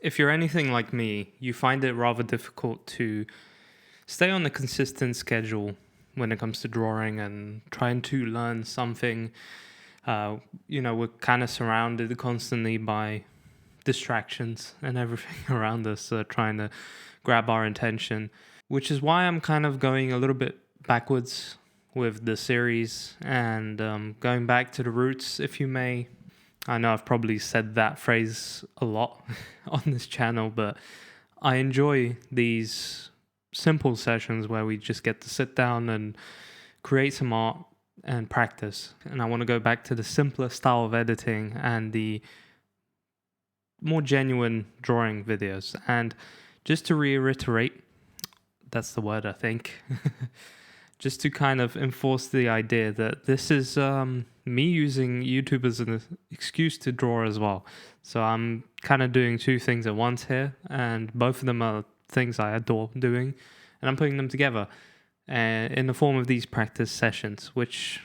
if you're anything like me, you find it rather difficult to stay on a consistent schedule when it comes to drawing and trying to learn something. We're kind of surrounded constantly by distractions and everything around us trying to grab our attention, which is why I'm kind of going a little bit backwards with the series and going back to the roots, if you may. I know I've probably said that phrase a lot on this channel, but I enjoy these simple sessions where we just get to sit down and create some art and practice. And I want to go back to the simpler style of editing and the more genuine drawing videos. And just to reiterate, that's the word, I think, just to kind of enforce the idea that this is me using YouTube as an excuse to draw as well. So I'm kind of doing two things at once here, and both of them are things I adore doing, and I'm putting them together in the form of these practice sessions, which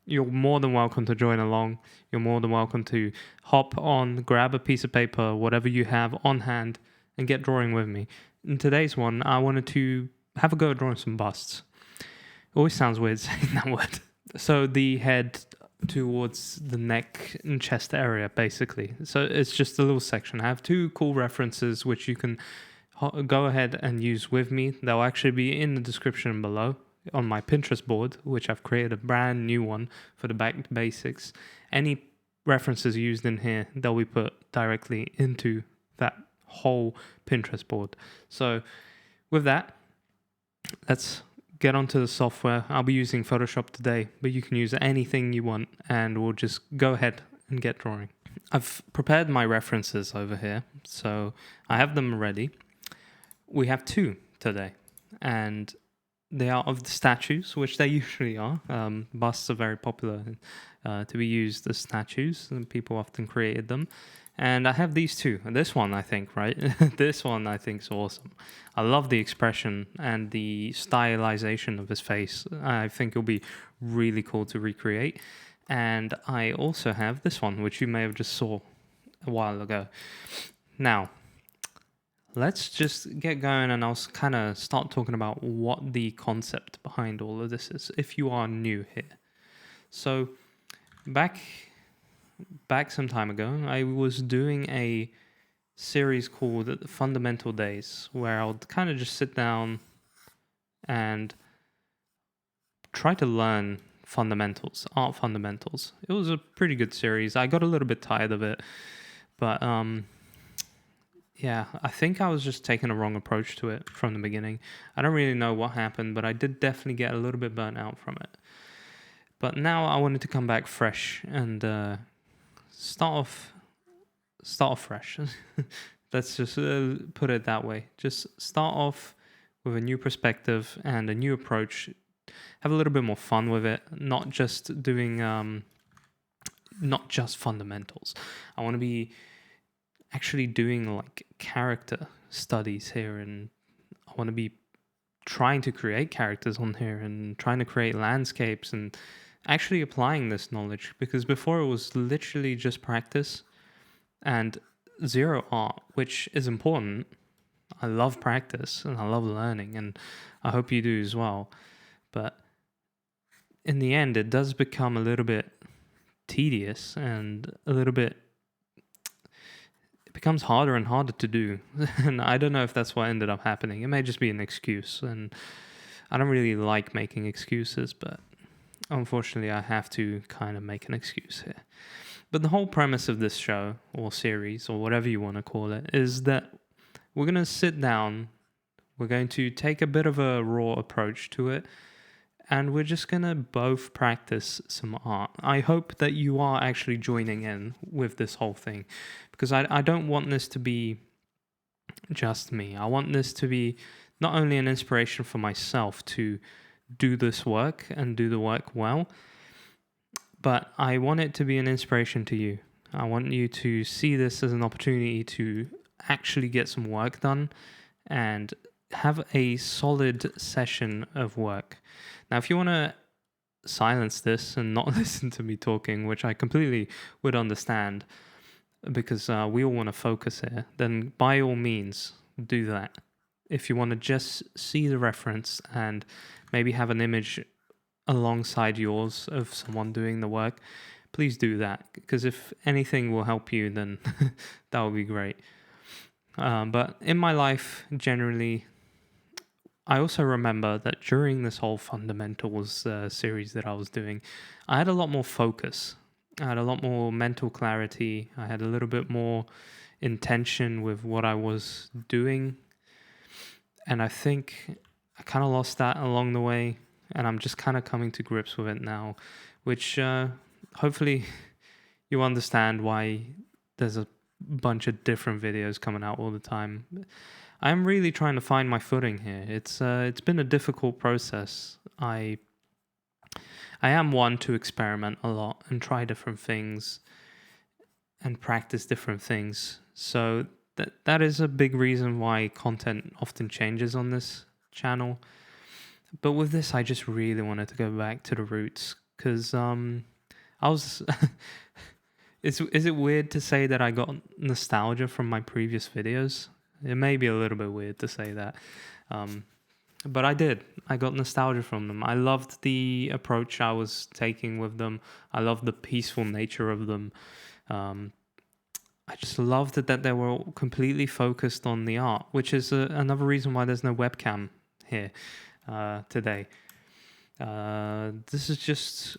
you're more than welcome to join along. You're more than welcome to hop on, grab a piece of paper, whatever you have on hand, and get drawing with me. In today's one, I wanted to have a go at drawing some busts. Always sounds weird saying that word. So the head towards the neck and chest area, basically. So it's just a little section. I have two cool references which you can go ahead and use with me. They'll actually be in the description below on my Pinterest board, which I've created a brand new one for the Back to Basics. Any references used in here, they'll be put directly into that whole Pinterest board. So with that, let's get onto the software. I'll be using Photoshop today, but you can use anything you want, and we'll just go ahead and get drawing. I've prepared my references over here, so I have them ready. We have two today, and they are of the statues, which they usually are. Busts are very popular to be used as statues, and people often created them. And I have these two. This one, I think, right? This one, I think, is awesome. I love the expression and the stylization of his face. I think it'll be really cool to recreate. And I also have this one, which you may have just saw a while ago. Now, let's just get going, and I'll kind of start talking about what the concept behind all of this is, if you are new here. So, back some time ago, I was doing a series called Fundamental Days, where I would kind of just sit down and try to learn fundamentals, art fundamentals. It was a pretty good series. I got a little bit tired of it, but yeah, I think I was just taking a wrong approach to it from the beginning. I don't really know what happened, but I did definitely get a little bit burnt out from it. But now I wanted to come back fresh and start off fresh. Let's just put it that way. Just start off with a new perspective and a new approach. Have a little bit more fun with it. Not just doing, not just fundamentals. I want to be actually doing like character studies here, and I want to be trying to create characters on here and trying to create landscapes and actually applying this knowledge, because before it was literally just practice and zero art, which is important. I love practice and I love learning, and I hope you do as well. But in the end, it does become a little bit tedious and it becomes harder and harder to do. And I don't know if that's what ended up happening. It may just be an excuse, and I don't really like making excuses, but unfortunately, I have to kind of make an excuse here. But the whole premise of this show, or series, or whatever you want to call it, is that we're going to sit down, we're going to take a bit of a raw approach to it, and we're just going to both practice some art. I hope that you are actually joining in with this whole thing, because I don't want this to be just me. I want this to be not only an inspiration for myself to do this work and do the work well, but I want it to be an inspiration to you. I want you to see this as an opportunity to actually get some work done and have a solid session of work. Now, if you want to silence this and not listen to me talking, which I completely would understand, because we all want to focus here, then by all means do that. If you want to just see the reference and maybe have an image alongside yours of someone doing the work, please do that, because if anything will help you, then that would be great. But in my life, generally, I also remember that during this whole fundamentals series that I was doing, I had a lot more focus. I had a lot more mental clarity. I had a little bit more intention with what I was doing. And I think I kind of lost that along the way. And I'm just kind of coming to grips with it now, which hopefully you understand why there's a bunch of different videos coming out all the time. I'm really trying to find my footing here. It's been a difficult process. I am one to experiment a lot and try different things and practice different things. So that is a big reason why content often changes on this channel. But with this, I just really wanted to go back to the roots, because I was... Is it weird to say that I got nostalgia from my previous videos? It may be a little bit weird to say that. But I did. I got nostalgia from them. I loved the approach I was taking with them. I loved the peaceful nature of them. I just loved that they were completely focused on the art, which is another reason why there's no webcam here today. This is just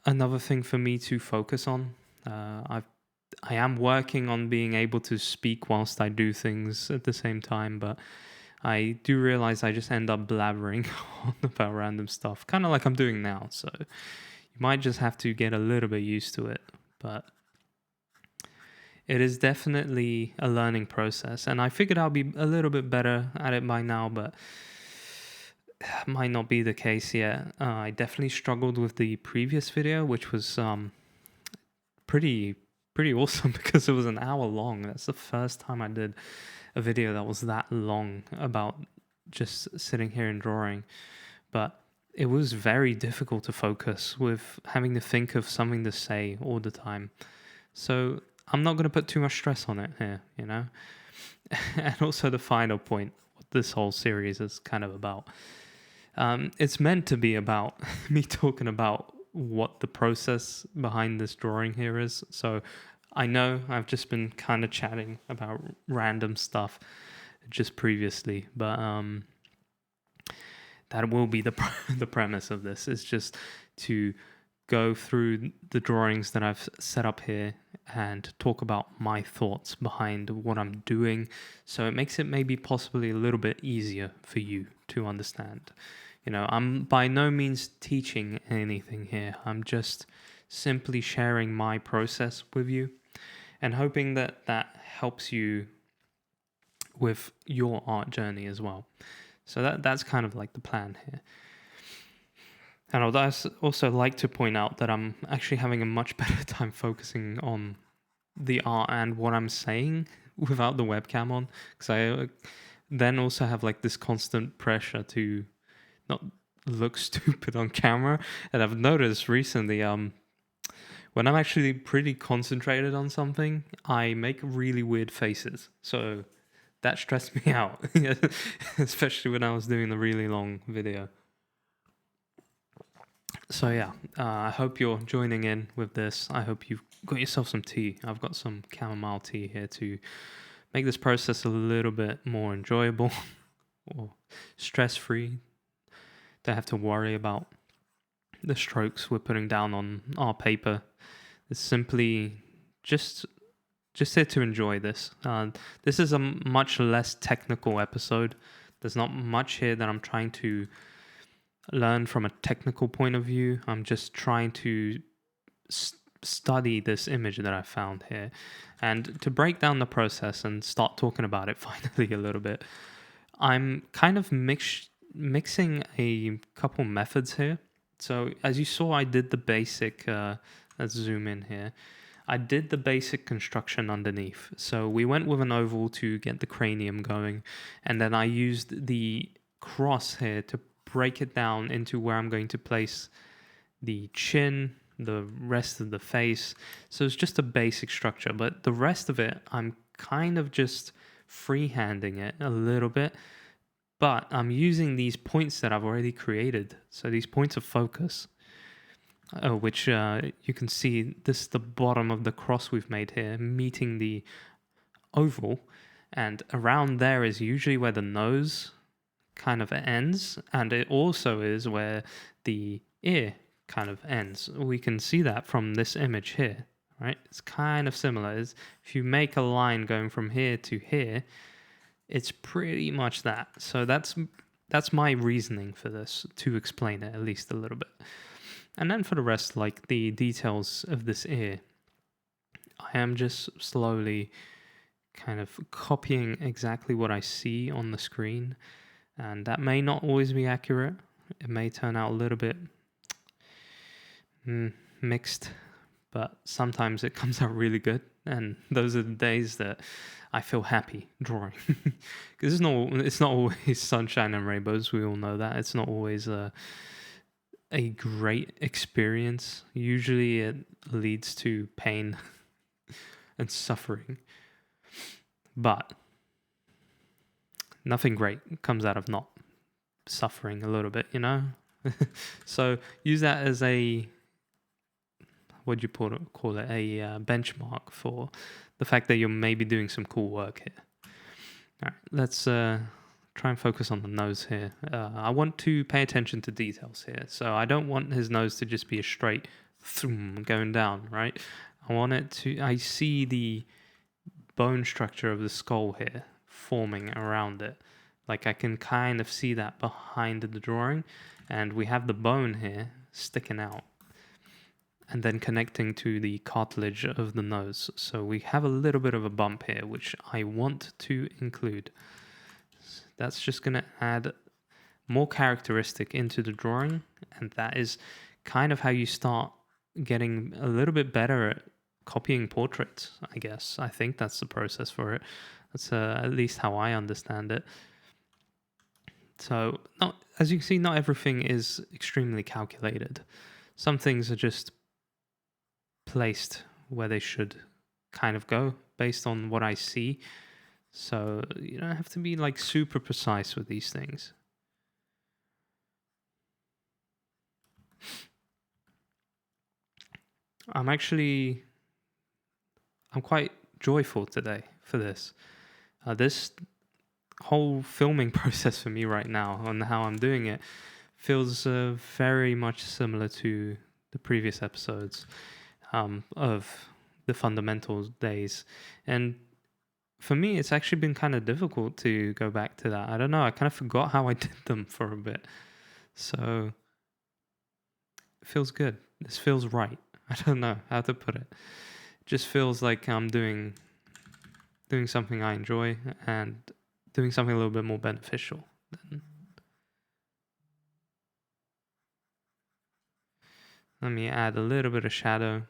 another thing for me to focus on. I am working on being able to speak whilst I do things at the same time, but I do realize I just end up blabbering on about random stuff, kind of like I'm doing now. So you might just have to get a little bit used to it, but it is definitely a learning process, and I figured I'll be a little bit better at it by now, but it might not be the case yet. I definitely struggled with the previous video, which was pretty awesome because it was an hour long. That's the first time I did a video that was that long about just sitting here and drawing. But it was very difficult to focus with having to think of something to say all the time. So I'm not going to put too much stress on it here, you know? And also the final point, what this whole series is kind of about. It's meant to be about me talking about what the process behind this drawing here is. So I know I've just been kind of chatting about random stuff just previously, but that will be the premise of this, is just to go through the drawings that I've set up here and talk about my thoughts behind what I'm doing, so it makes it maybe possibly a little bit easier for you to understand. You know, I'm by no means teaching anything here. I'm just simply sharing my process with you and hoping that that helps you with your art journey as well. So that's kind of like the plan here. And I'd also like to point out that I'm actually having a much better time focusing on the art and what I'm saying without the webcam on, because I then also have like this constant pressure to not look stupid on camera. And I've noticed recently, when I'm actually pretty concentrated on something, I make really weird faces. So that stressed me out, especially when I was doing the really long video. So yeah, I hope you're joining in with this. I hope you've got yourself some tea. I've got some chamomile tea here to make this process a little bit more enjoyable or stress-free. Don't have to worry about the strokes we're putting down on our paper. It's simply just here to enjoy this. This is a much less technical episode. There's not much here that I'm trying to learn from a technical point of view. I'm just trying to study this image that I found here and to break down the process and start talking about it finally a little bit. I'm kind of mixing a couple methods here. So as you saw, I did the basic, let's zoom in here. I did the basic construction underneath. So we went with an oval to get the cranium going, and then I used the cross here to break it down into where I'm going to place the chin, the rest of the face. So it's just a basic structure, but the rest of it, I'm kind of just freehanding it a little bit, but I'm using these points that I've already created. So these points of focus, which you can see this is the bottom of the cross we've made here, meeting the oval, and around there is usually where the nose kind of ends, and it also is where the ear kind of ends. We can see that from this image here, right? It's kind of similar. If you make a line going from here to here, it's pretty much that. So that's my reasoning for this, to explain it at least a little bit. And then for the rest, like the details of this ear, I am just slowly kind of copying exactly what I see on the screen. And that may not always be accurate. It may turn out a little bit mixed, but sometimes it comes out really good. And those are the days that I feel happy drawing. Because it's not always sunshine and rainbows. We all know that. It's not always a great experience. Usually it leads to pain and suffering. But nothing great comes out of not suffering a little bit, you know? So use that as a, what do you call it? A benchmark for the fact that you're maybe doing some cool work here. All right, let's try and focus on the nose here. I want to pay attention to details here. So I don't want his nose to just be a straight throom going down, right? I see the bone structure of the skull here forming around it. Like I can kind of see that behind the drawing, and we have the bone here sticking out and then connecting to the cartilage of the nose. So we have a little bit of a bump here, which I want to include. That's just going to add more characteristic into the drawing, and that is kind of how you start getting a little bit better at copying portraits, I guess. I think that's the process for it. That's at least how I understand it. So, as you can see, not everything is extremely calculated. Some things are just placed where they should kind of go based on what I see. So you don't have to be like super precise with these things. I'm quite joyful today for this. This whole filming process for me right now and how I'm doing it feels very much similar to the previous episodes of the fundamentals days. And for me, it's actually been kind of difficult to go back to that. I don't know. I kind of forgot how I did them for a bit. So it feels good. This feels right. I don't know how to put it. It just feels like I'm doing something I enjoy and doing something a little bit more beneficial. Let me add a little bit of shadow.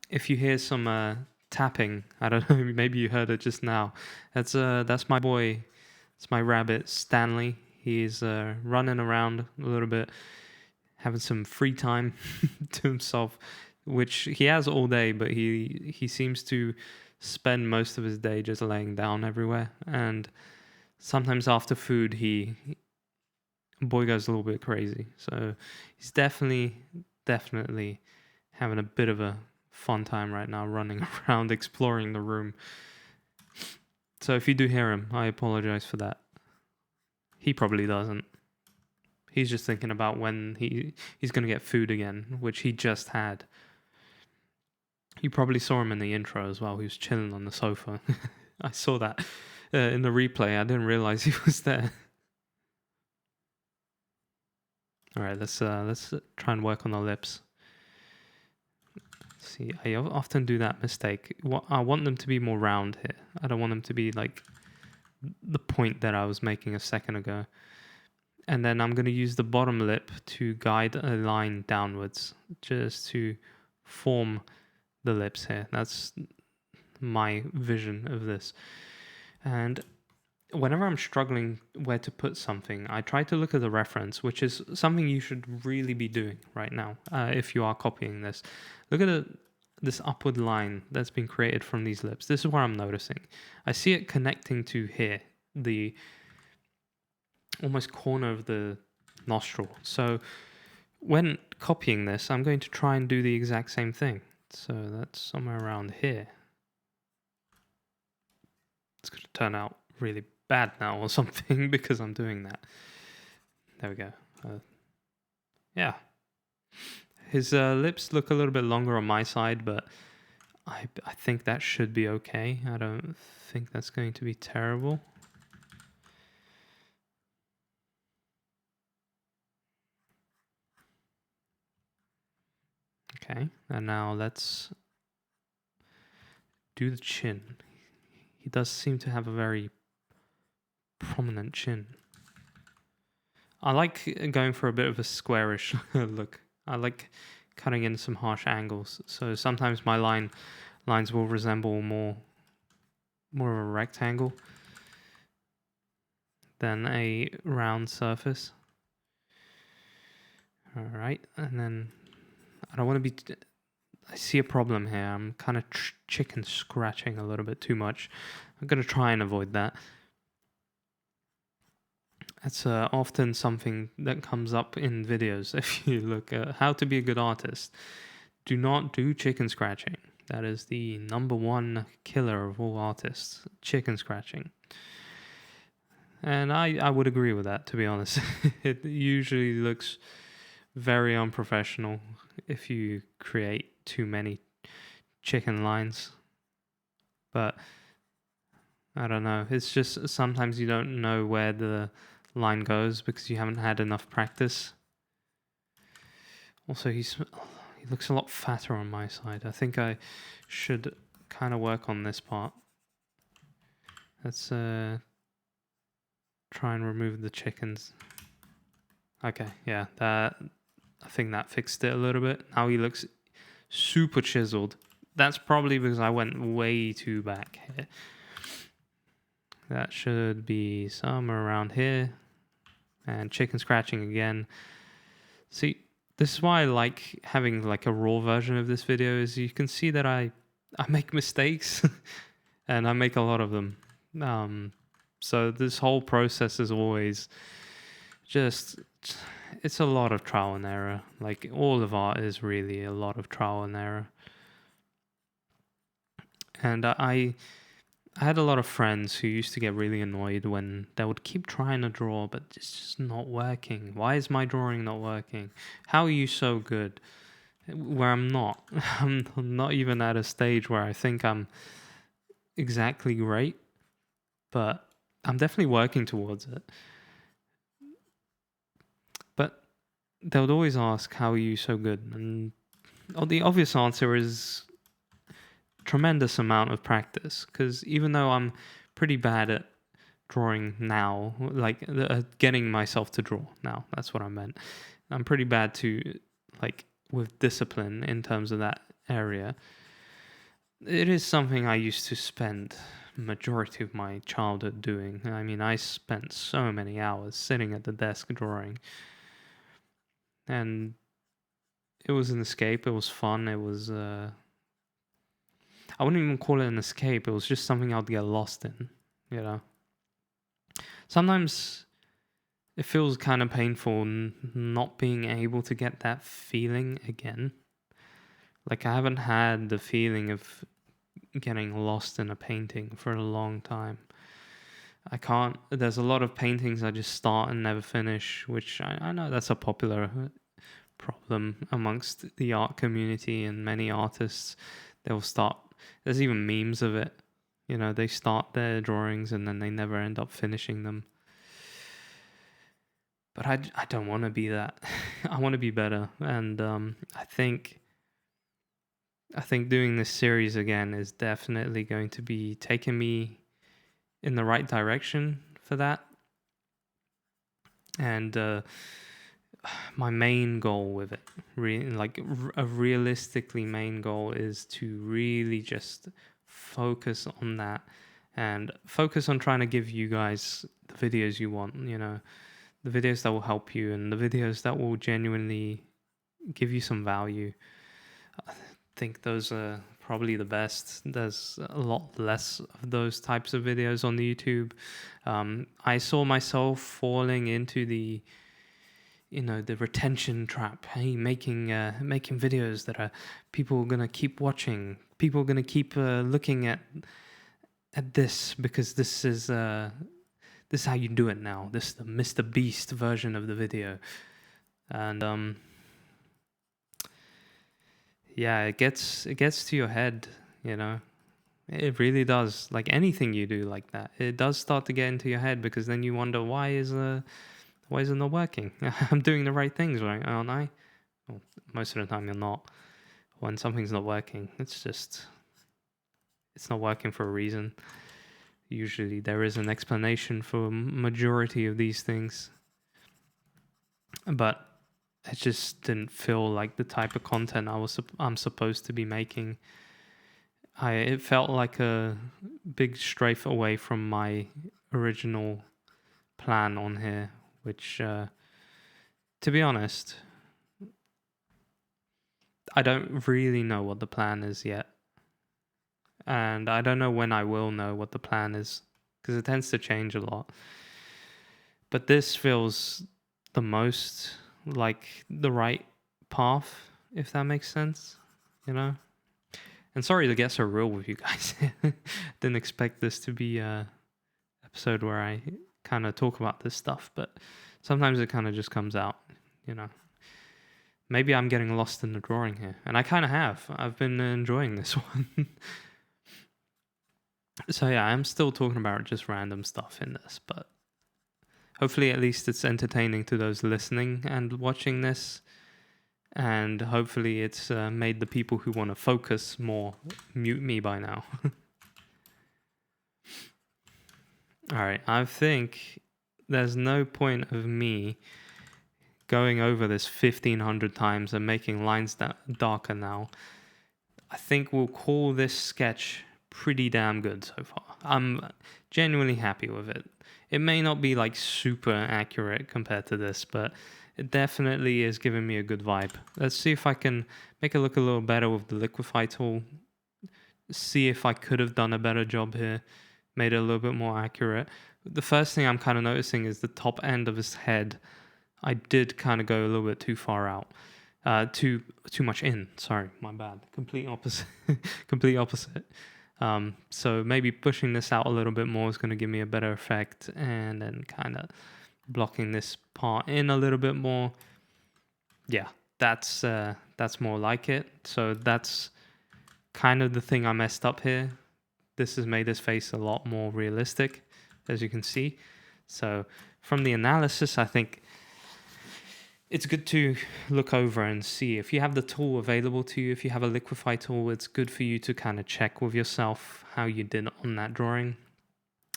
If you hear some tapping, I don't know, maybe you heard it just now. That's my boy. It's my rabbit, Stanley. He's running around a little bit, having some free time to himself, which he has all day, but he seems to spend most of his day just laying down everywhere. And sometimes after food, boy goes a little bit crazy. So he's definitely having a bit of a fun time right now, running around, exploring the room. So if you do hear him, I apologize for that. He probably doesn't. He's just thinking about when he's going to get food again, which he just had. You probably saw him in the intro as well. He was chilling on the sofa. I saw that in the replay. I didn't realize he was there. All right, let's try and work on the lips. See, I often do that mistake. I want them to be more round here. I don't want them to be like the point that I was making a second ago. And then I'm going to use the bottom lip to guide a line downwards, just to form the lips here. That's my vision of this. And whenever I'm struggling where to put something, I try to look at the reference, which is something you should really be doing right now if you are copying this. Look at this upward line that's been created from these lips. This is where I'm noticing. I see it connecting to here, the almost corner of the nostril. So when copying this, I'm going to try and do the exact same thing. So that's somewhere around here. It's going to turn out really bad now or something because I'm doing that. There we go. Yeah. His lips look a little bit longer on my side, but I think that should be okay. I don't think that's going to be terrible. Okay, and now let's do the chin. He does seem to have a very prominent chin. I like going for a bit of a squarish look. I like cutting in some harsh angles. So sometimes my lines will resemble more of a rectangle than a round surface. All right, and then I don't want to be... I see a problem here. I'm kind of chicken scratching a little bit too much. I'm going to try and avoid that. That's often something that comes up in videos. If you look at how to be a good artist, do not do chicken scratching. That is the #1 killer of all artists, chicken scratching. And I would agree with that, to be honest. It usually looks very unprofessional if you create too many chicken lines. But I don't know. It's just sometimes you don't know where the line goes because you haven't had enough practice. Also, he looks a lot fatter on my side. I think I should kind of work on this part. Let's try and remove the chickens. Okay, yeah, I think that fixed it a little bit. Now he looks super chiseled. That's probably because I went way too back here. That should be somewhere around here. And chicken scratching again. See, this is why I like having like a raw version of this video, is you can see that I make mistakes and I make a lot of them. So this whole process is always just, it's a lot of trial and error. Like all of art is really a lot of trial and error. And I had a lot of friends who used to get really annoyed when they would keep trying to draw, but it's just not working. Why is my drawing not working? How are you so good? Where I'm not. I'm not even at a stage where I think I'm exactly great, but I'm definitely working towards it. But they would always ask, how are you so good? And the obvious answer is tremendous amount of practice, because even though I'm pretty bad at drawing now, like getting myself to draw now, that's what I meant. I'm pretty bad to, like, with discipline in terms of that area. It is something I used to spend majority of my childhood doing. I mean, I spent so many hours sitting at the desk drawing, and it was an escape. It was fun. It was I wouldn't even call it an escape. It was just something I'd get lost in, you know. Sometimes it feels kind of painful not being able to get that feeling again. Like, I haven't had the feeling of getting lost in a painting for a long time. I can't. There's a lot of paintings I just start and never finish, which I know that's a popular problem amongst the art community, and many artists, they'll start. There's even memes of it. You know, they start their drawings and then they never end up finishing them. But I don't want to be that. I want to be better. And I think doing this series again is definitely going to be taking me in the right direction for that. And my main goal with it, a realistically main goal, is to really just focus on that and focus on trying to give you guys the videos you want, you know, the videos that will help you and the videos that will genuinely give you some value. I think those are probably the best. There's a lot less of those types of videos on the YouTube. I saw myself falling into the, you know, the retention trap. Hey, making videos that are people are gonna keep watching. People are gonna keep looking at this because this is how you do it now. This is the Mr. Beast version of the video, and yeah, it gets to your head, you know. It really does. Like anything you do like that, it does start to get into your head because then you wonder why is it not working? I'm doing the right things, right? Aren't I? Well, most of the time you're not. When something's not working, it's not working for a reason. Usually there is an explanation for a majority of these things, but it just didn't feel like the type of content I'm supposed to be making. It felt like a big strafe away from my original plan on here, which, to be honest, I don't really know what the plan is yet. And I don't know when I will know what the plan is, because it tends to change a lot. But this feels the most like the right path, if that makes sense, you know? And sorry to get so real with you guys. Didn't expect this to be a episode where I kind of talk about this stuff, but sometimes it kind of just comes out, you know? Maybe I'm getting lost in the drawing here, and I kind of have. I've been enjoying this one. So yeah, I'm still talking about just random stuff in this, but hopefully at least it's entertaining to those listening and watching this, and hopefully it's made the people who want to focus more mute me by now. Alright, I think there's no point of me going over this 1,500 times and making lines darker now. I think we'll call this sketch pretty damn good so far. I'm genuinely happy with it. It may not be like super accurate compared to this, but it definitely is giving me a good vibe. Let's see if I can make it look a little better with the liquify tool. See if I could have done a better job here, made it a little bit more accurate. The first thing I'm kind of noticing is the top end of his head. I did kind of go a little bit too far out. Too much in. Sorry, my bad. Complete opposite. Complete opposite. So maybe pushing this out a little bit more is going to give me a better effect, and then kind of blocking this part in a little bit more. Yeah, that's more like it. So that's kind of the thing I messed up here. This has made his face a lot more realistic, as you can see. So from the analysis, I think it's good to look over and see if you have the tool available to you. If you have a liquify tool, it's good for you to kind of check with yourself how you did on that drawing.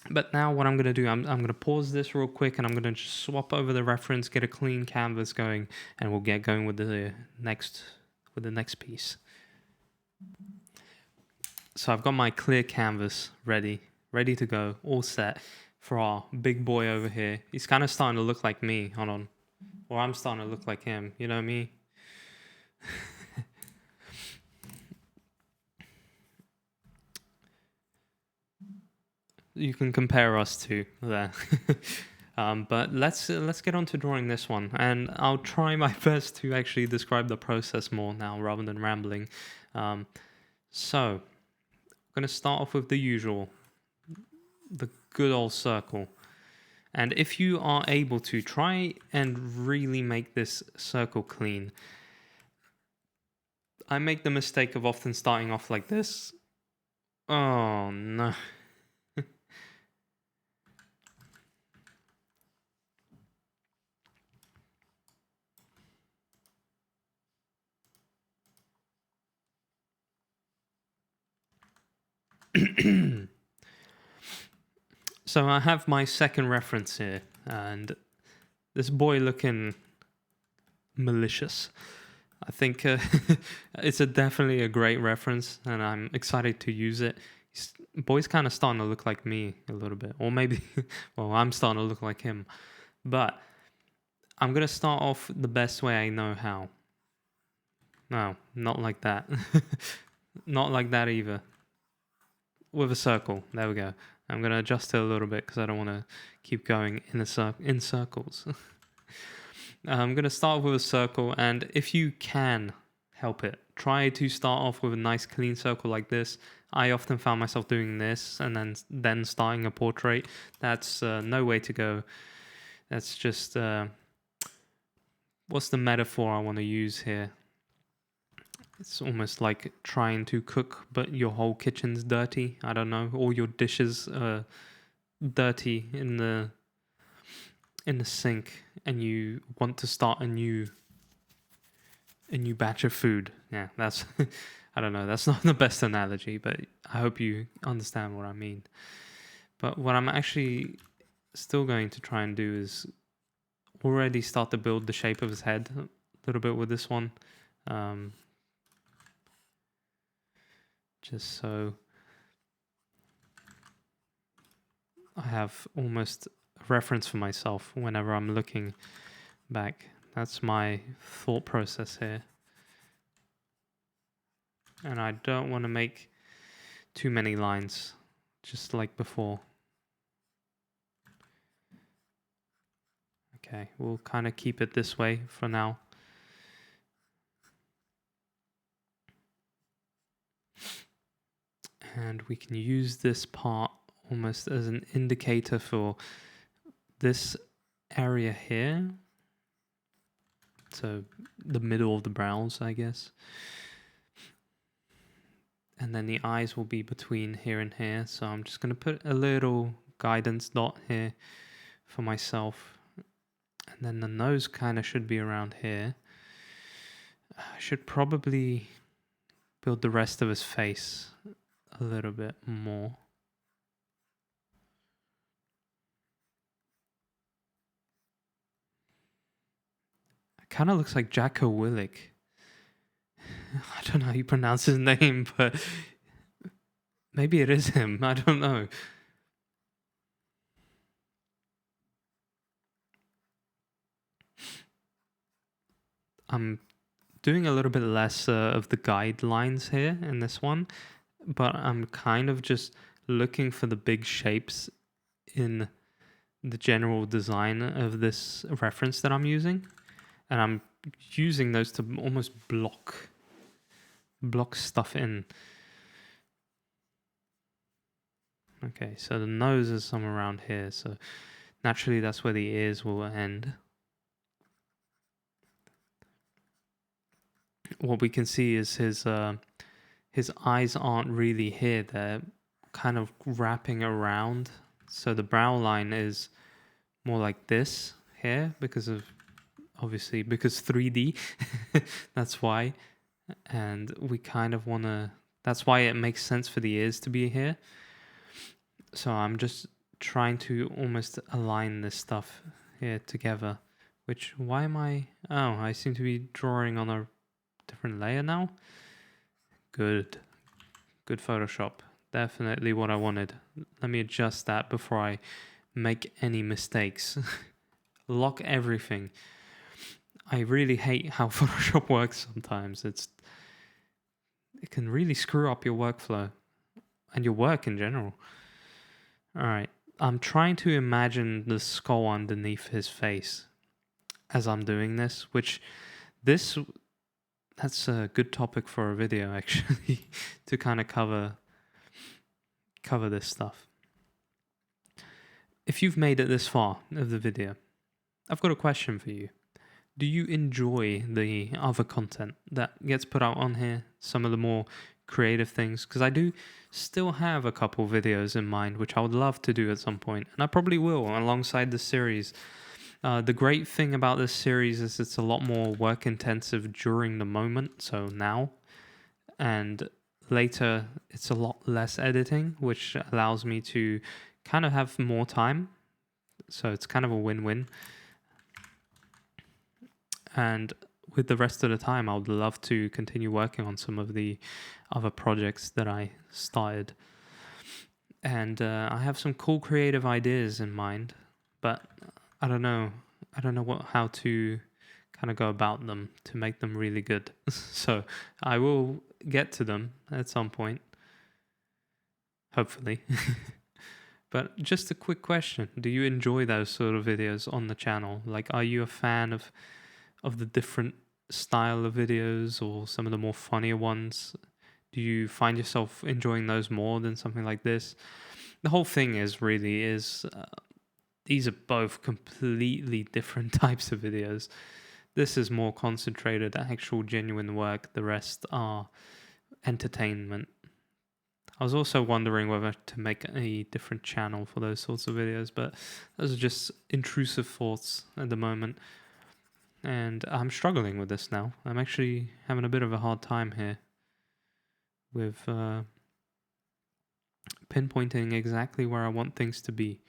But now what I'm going to do, I'm going to pause this real quick, and I'm going to just swap over the reference, get a clean canvas going, and we'll get going with the next piece. So I've got my clear canvas ready to go, all set for our big boy over here. He's kind of starting to look like me. Hold on. Or I'm starting to look like him, you know me? You can compare us two there. But let's get on to drawing this one. And I'll try my best to actually describe the process more now rather than rambling. So, I'm going to start off with the usual. The good old circle. And if you are able to, try and really make this circle clean. I make the mistake of often starting off like this. Oh no. So I have my second reference here, and this boy looking malicious. I think it's definitely a great reference, and I'm excited to use it. boy's kind of starting to look like me a little bit. Or maybe, well, I'm starting to look like him. But I'm going to start off the best way I know how. No, not like that. Not like that either. With a circle. There we go. I'm going to adjust it a little bit because I don't want to keep going in circles. I'm going to start with a circle, and if you can help it, try to start off with a nice clean circle like this. I often found myself doing this and then starting a portrait. That's no way to go. That's just... what's the metaphor I want to use here? It's almost like trying to cook, but your whole kitchen's dirty. I don't know. All your dishes are dirty in the sink, and you want to start a new batch of food. Yeah, that's I don't know. That's not the best analogy, but I hope you understand what I mean. But what I'm actually still going to try and do is already start to build the shape of his head a little bit with this one. Just so I have almost a reference for myself whenever I'm looking back. That's my thought process here. And I don't want to make too many lines, just like before. Okay, we'll kind of keep it this way for now. And we can use this part almost as an indicator for this area here. So the middle of the brows, I guess. And then the eyes will be between here and here. So I'm just going to put a little guidance dot here for myself. And then the nose kind of should be around here. I should probably build the rest of his face a little bit more. It kind of looks like 𝐏𝐸𝐻. I don't know how you pronounce his name, but maybe it is him. I don't know. I'm doing a little bit less of the guidelines here in this one, but I'm kind of just looking for the big shapes in the general design of this reference that I'm using. And I'm using those to almost block stuff in. Okay, so the nose is somewhere around here, so naturally that's where the ears will end. What we can see is his eyes aren't really here. They're kind of wrapping around. So the brow line is more like this here because 3D. That's why. And we kind of want to... That's why it makes sense for the ears to be here. So I'm just trying to almost align this stuff here together. Which, why am I... Oh, I seem to be drawing on a different layer now. Good Photoshop. Definitely what I wanted. Let me adjust that before I make any mistakes. Lock everything. I really hate how Photoshop works sometimes. It can really screw up your workflow and your work in general. All right. I'm trying to imagine the skull underneath his face as I'm doing this, that's a good topic for a video, actually, to kind of cover this stuff. If you've made it this far of the video, I've got a question for you. Do you enjoy the other content that gets put out on here? Some of the more creative things? Because I do still have a couple videos in mind, which I would love to do at some point, and I probably will alongside the series. The great thing about this series is it's a lot more work intensive during the moment, so now, and later it's a lot less editing, which allows me to kind of have more time, so it's kind of a win-win. And with the rest of the time, I would love to continue working on some of the other projects that I started. And I have some cool creative ideas in mind, but I don't know. I don't know how to kind of go about them to make them really good. So I will get to them at some point, hopefully. But just a quick question. Do you enjoy those sort of videos on the channel? Like, are you a fan of the different style of videos or some of the more funnier ones? Do you find yourself enjoying those more than something like this? The whole thing is these are both completely different types of videos. This is more concentrated actual genuine work. The rest are entertainment. I was also wondering whether to make a different channel for those sorts of videos, but those are just intrusive thoughts at the moment. And I'm struggling with this now. I'm actually having a bit of a hard time here with pinpointing exactly where I want things to be.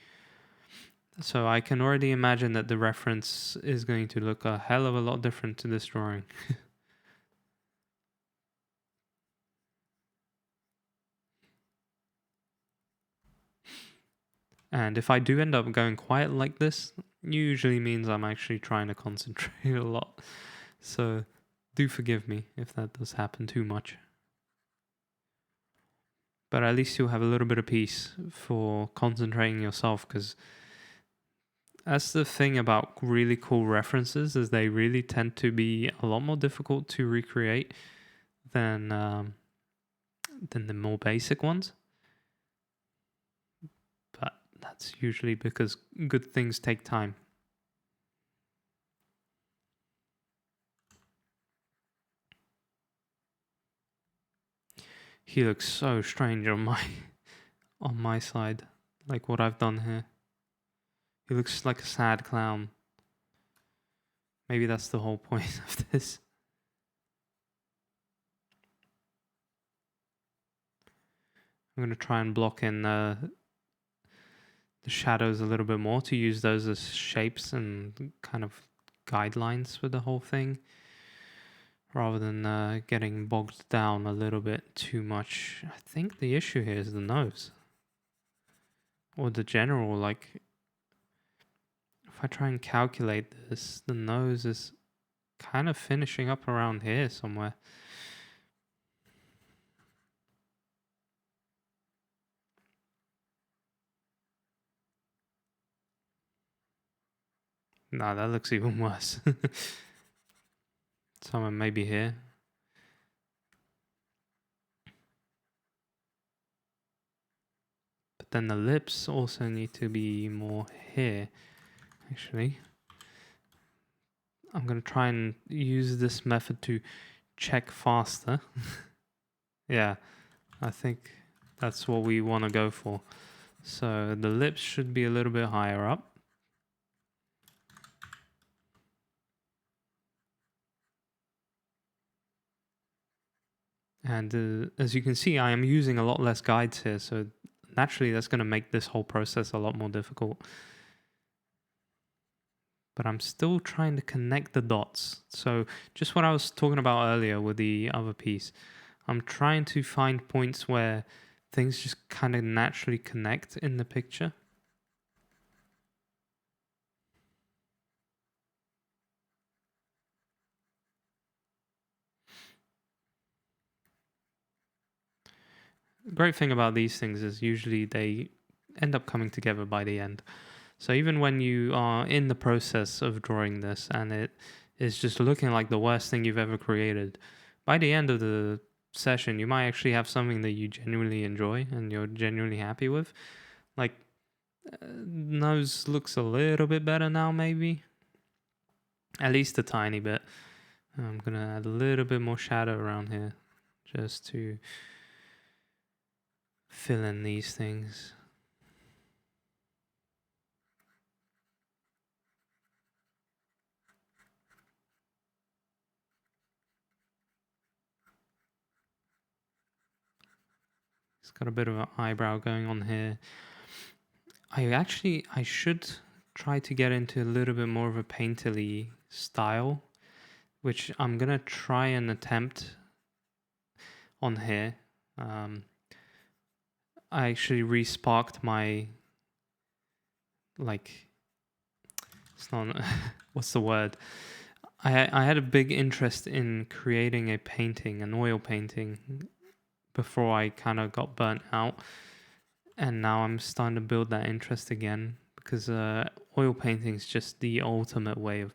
So I can already imagine that the reference is going to look a hell of a lot different to this drawing. And if I do end up going quiet like this, usually means I'm actually trying to concentrate a lot. So do forgive me if that does happen too much. But at least you'll have a little bit of peace for concentrating yourself, because that's the thing about really cool references, is they really tend to be a lot more difficult to recreate than the more basic ones. But that's usually because good things take time. He looks so strange on my side, like what I've done here. He looks like a sad clown. Maybe that's the whole point of this. I'm going to try and block in the shadows a little bit more to use those as shapes and kind of guidelines for the whole thing, rather than getting bogged down a little bit too much. I think the issue here is the nose. Or the general, like, if I try and calculate this, the nose is kind of finishing up around here somewhere. Nah, that looks even worse. Somewhere maybe here. But then the lips also need to be more here, actually. I'm going to try and use this method to check faster. Yeah, I think that's what we want to go for. So the lips should be a little bit higher up. And as you can see, I am using a lot less guides here, so naturally that's going to make this whole process a lot more difficult. But I'm still trying to connect the dots. So just what I was talking about earlier with the other piece, I'm trying to find points where things just kind of naturally connect in the picture. The great thing about these things is usually they end up coming together by the end. So even when you are in the process of drawing this and it is just looking like the worst thing you've ever created, by the end of the session, you might actually have something that you genuinely enjoy and you're genuinely happy with. Like, nose looks a little bit better now, maybe. At least a tiny bit. I'm going to add a little bit more shadow around here just to fill in these things. It's got a bit of an eyebrow going on here. I should try to get into a little bit more of a painterly style, which I'm going to try and attempt on here. I actually re-sparked my, like, it's not, what's the word? I had a big interest in creating a painting, an oil painting, before I kind of got burnt out. And now I'm starting to build that interest again, because oil painting is just the ultimate way of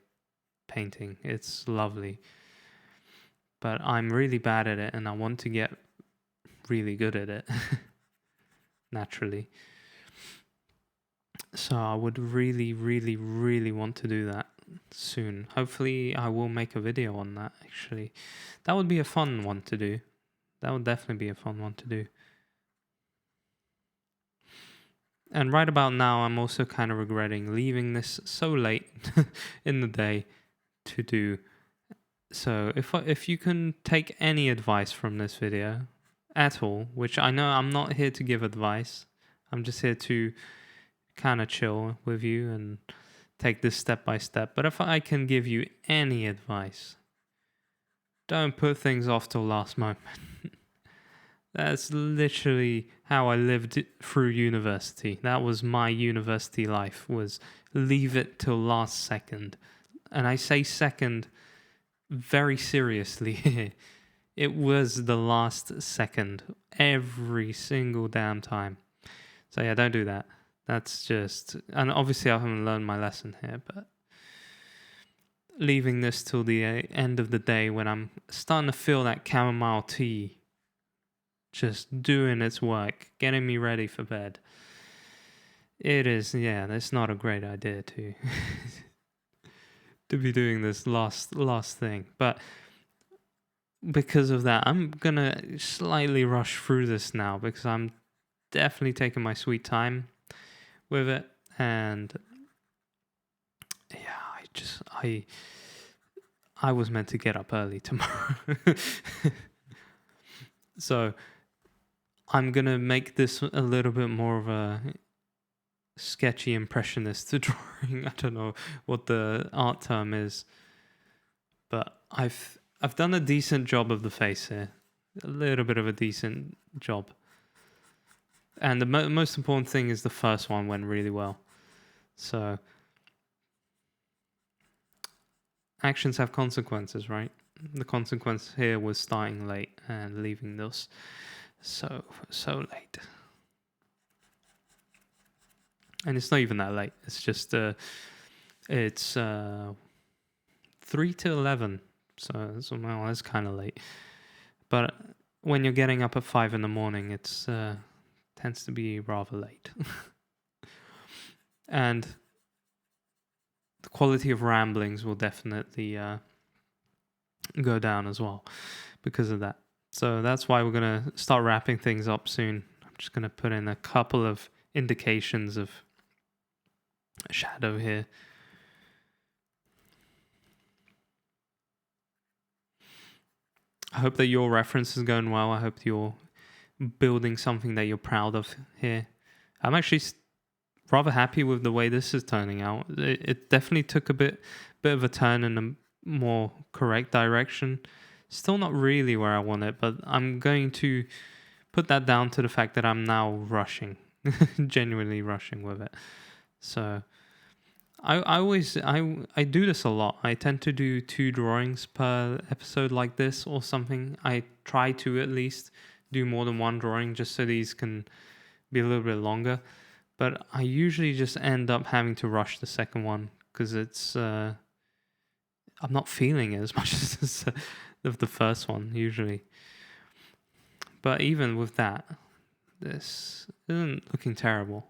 painting. It's lovely. But I'm really bad at it, and I want to get really good at it, naturally. So I would really, really, really want to do that soon. Hopefully I will make a video on that, actually. That would be a fun one to do. That would definitely be a fun one to do. And right about now, I'm also kind of regretting leaving this so late in the day to do. So if you can take any advice from this video at all, which I know I'm not here to give advice, I'm just here to kind of chill with you and take this step by step. But if I can give you any advice, don't put things off till last moment. That's literally how I lived through university. That was my university life, was leave it till last second. And I say second very seriously. It was the last second every single damn time. So yeah, don't do that. That's just, and obviously I haven't learned my lesson here, but leaving this till the end of the day when I'm starting to feel that chamomile tea just doing its work, getting me ready for bed. It is, yeah, that's not a great idea to to be doing this last thing. But because of that, I'm gonna slightly rush through this now, because I'm definitely taking my sweet time with it. And yeah, I was meant to get up early tomorrow. So I'm gonna make this a little bit more of a sketchy impressionist drawing. I don't know what the art term is, but I've done a decent job of the face here, a little bit of a decent job. And the most important thing is the first one went really well. So actions have consequences, right? The consequence here was starting late and leaving this so late. And it's not even that late. It's just it's 3 to 11. So well, that's kind of late. But when you're getting up at 5 in the morning, it's tends to be rather late. And the quality of ramblings will definitely go down as well because of that. So that's why we're going to start wrapping things up soon. I'm just going to put in a couple of indications of shadow here. I hope that your reference is going well. I hope you're building something that you're proud of here. I'm actually rather happy with the way this is turning out. It definitely took a bit of a turn in a more correct direction. Still not really where I want it, but I'm going to put that down to the fact that I'm now rushing, genuinely rushing with it. So I do this a lot. I tend to do 2 drawings per episode like this or something. I try to at least do more than 1 drawing just so these can be a little bit longer. But I usually just end up having to rush the second one because it's I'm not feeling it as much as of the first one usually. But even with that, this isn't looking terrible.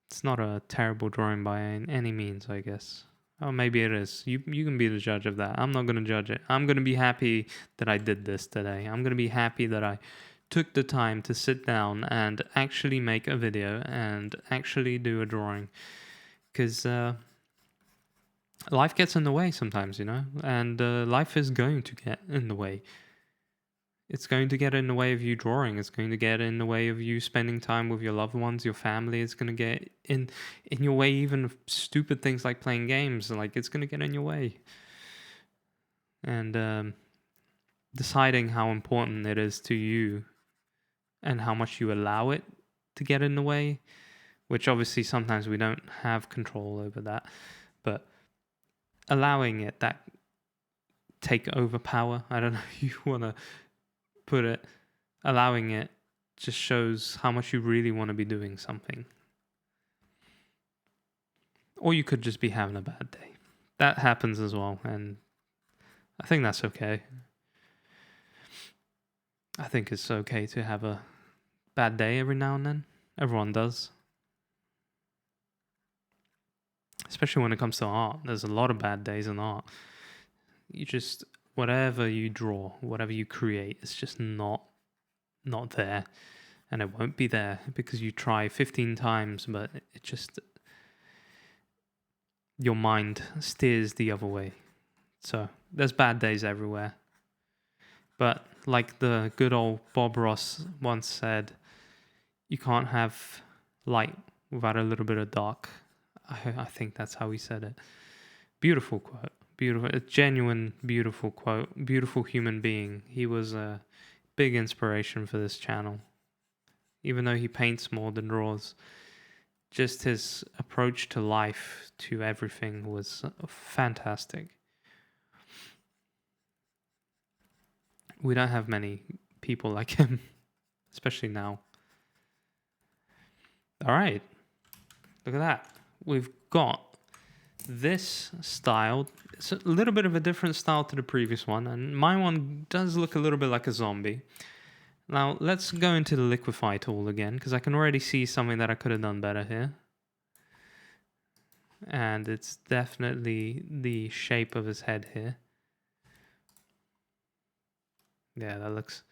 It's not a terrible drawing by any means, I guess. Oh, maybe it is. You can be the judge of that. I'm not going to judge it. I'm going to be happy that I did this today. I'm going to be happy that I took the time to sit down and actually make a video and actually do a drawing. Because life gets in the way sometimes, you know? And life is going to get in the way. It's going to get in the way of you drawing. It's going to get in the way of you spending time with your loved ones, your family. It's going to get in your way, even of stupid things like playing games. Like, it's going to get in your way. And deciding how important it is to you and how much you allow it to get in the way, which obviously sometimes we don't have control over that, but allowing it that take over power, I don't know if you want to put it, allowing it just shows how much you really want to be doing something. Or you could just be having a bad day. That happens as well, and I think that's okay. I think it's okay to have a bad day every now and then. Everyone does. Especially when it comes to art. There's a lot of bad days in art. You just, whatever you draw, whatever you create, it's just not there. And it won't be there because you try 15 times, but it just, your mind steers the other way. So there's bad days everywhere. But like the good old Bob Ross once said, you can't have light without a little bit of dark. I think that's how he said it. Beautiful quote. Beautiful, a genuine, beautiful quote. Beautiful human being. He was a big inspiration for this channel. Even though he paints more than draws, just his approach to life, to everything was fantastic. We don't have many people like him, especially now. All right, look at that. We've got this style. It's a little bit of a different style to the previous one, and my one does look a little bit like a zombie. Now, let's go into the liquify tool again, because I can already see something that I could have done better here. And it's definitely the shape of his head here. Yeah, that looks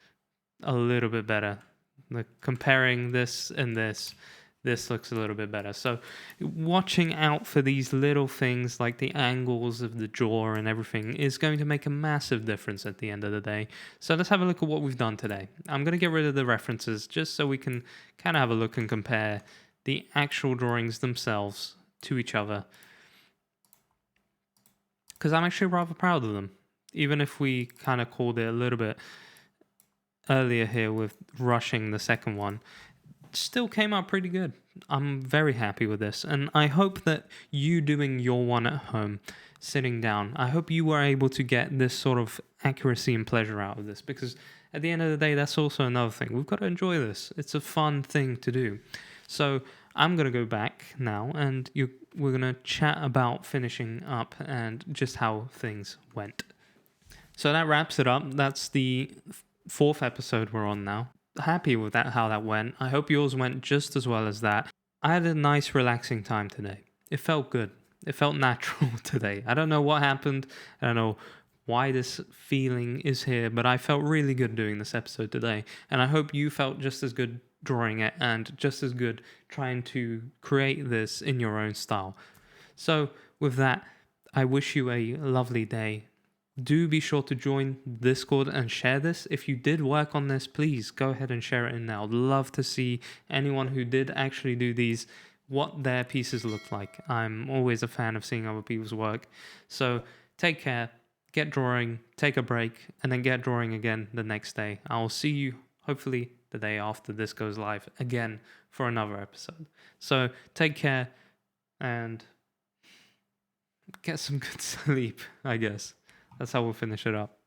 a little bit better. Like comparing this and this looks a little bit better. So watching out for these little things like the angles of the jaw and everything is going to make a massive difference at the end of the day. So let's have a look at what we've done today. I'm going to get rid of the references just so we can kind of have a look and compare the actual drawings themselves to each other. Because I'm actually rather proud of them. Even if we kind of called it a little bit earlier here with rushing the second one, still came out pretty good. I'm very happy with this, and I hope that you doing your one at home, sitting down, I hope you were able to get this sort of accuracy and pleasure out of this, because at the end of the day, that's also another thing. We've got to enjoy this. It's a fun thing to do. So I'm going to go back now, and we're going to chat about finishing up and just how things went. So that wraps it up. That's the 4th episode we're on now. Happy with that, how that went. I hope yours went just as well as that. I had a nice relaxing time today. It felt good. It felt natural today. I don't know what happened. I don't know why this feeling is here, but I felt really good doing this episode today. And I hope you felt just as good drawing it and just as good trying to create this in your own style. So with that, I wish you a lovely day. Do be sure to join Discord and share this. If you did work on this, please go ahead and share it in now. I'd love to see anyone who did actually do these, what their pieces look like. I'm always a fan of seeing other people's work. So take care, get drawing, take a break, and then get drawing again the next day. I'll see you hopefully the day after this goes live again for another episode. So take care and get some good sleep, I guess. That's how we'll finish it up.